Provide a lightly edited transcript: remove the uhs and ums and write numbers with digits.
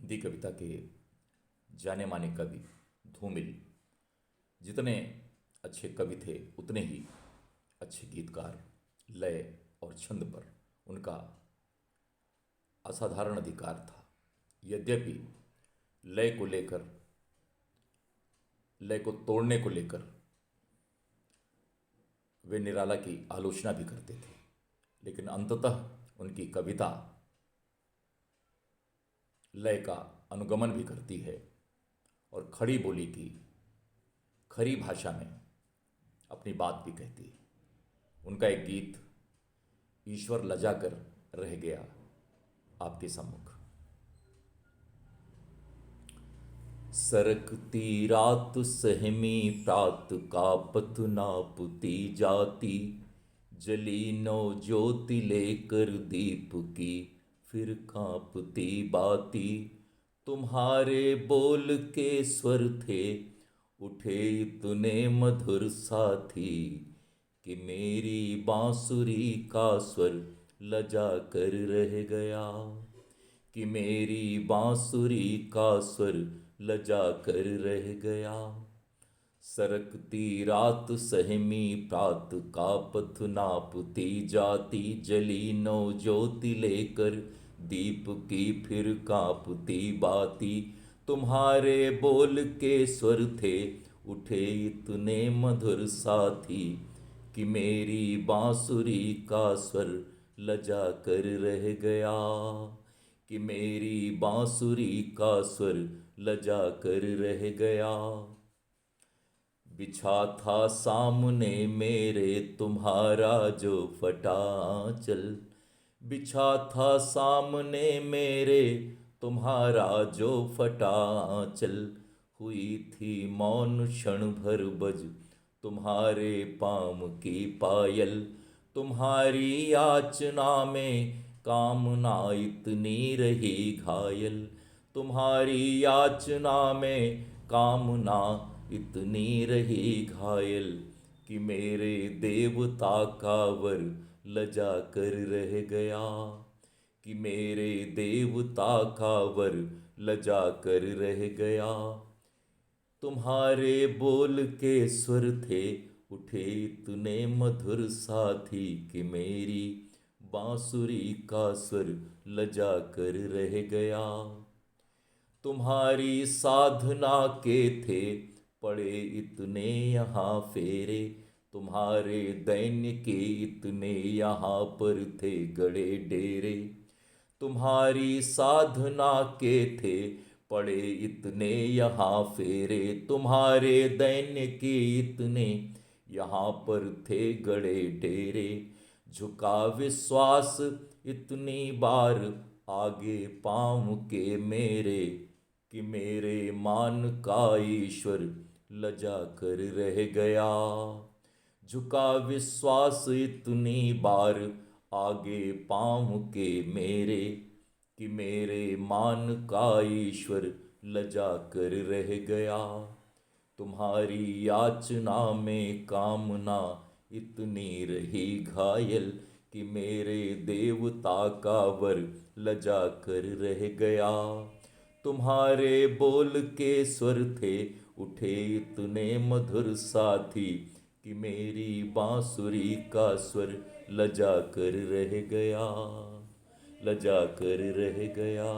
हिंदी कविता के जाने माने कवि धूमिल जितने अच्छे कवि थे उतने ही अच्छे गीतकार। लय और छंद पर उनका असाधारण अधिकार था। यद्यपि लय को लेकर, लय को तोड़ने को लेकर वे निराला की आलोचना भी करते थे, लेकिन अंततः उनकी कविता लय का अनुगमन भी करती है और खड़ी बोली की खरी भाषा में अपनी बात भी कहती है। उनका एक गीत ईश्वर लजा कर रह गया आपके सम्मुख। सरकती रात सहमी प्रात का पथ नापती जाती, जली नौ ज्योति लेकर दीप की फिर कांपती बाती। तुम्हारे बोल के स्वर थे उठे इतने मधुर साथी, कि मेरी बांसुरी का स्वर लजा कर रह गया, कि मेरी बांसुरी का स्वर लजा कर रह गया। सरकती रात सहमी प्रात का पथ नापती जाती, जली नौ ज्योति लेकर दीप की फिर कांपती बाती। तुम्हारे बोल के स्वर थे उठे इतने मधुर साथी, कि मेरी बांसुरी का स्वर लजा कर रह गया, कि मेरी बांसुरी का स्वर लजा कर रह गया। बिछा था सामने मेरे तुम्हारा जो फटा आंचल, बिछा था सामने मेरे तुम्हारा जो फटा आंचल। हुई थी मौन क्षण भर बज तुम्हारे पाम की पायल, तुम्हारी याचना में कामना इतनी रही घायल, तुम्हारी याचना में कामना इतनी रही घायल। कि मेरे देवता का वर लजा कर रह गया, कि मेरे देवता का वर लजा कर रह गया। तुम्हारे बोल के स्वर थे उठे इतने मधुर साथी, कि मेरी बांसुरी का स्वर लजा कर रह गया। तुम्हारी साधना के थे पड़े इतने यहाँ फेरे, तुम्हारे दैन्य के इतने यहाँ पर थे गड़े डेरे। तुम्हारी साधना के थे पड़े इतने यहाँ फेरे, तुम्हारे दैन्य के इतने यहाँ पर थे गड़े डेरे। झुका विश्वास इतनी बार आगे पाँव के मेरे, कि मेरे मान का ईश्वर लजा कर रह गया। झुका विश्वास इतनी बार आगे पाँव के मेरे, कि मेरे मान का ईश्वर लजा कर रह गया। तुम्हारी याचना में कामना इतनी रही घायल, कि मेरे देवता का वर लजा कर रह गया। तुम्हारे बोल के स्वर थे उठे इतने मधुर साथी, कि मेरी बांसुरी का स्वर लजा कर रह गया, लजा कर रह गया।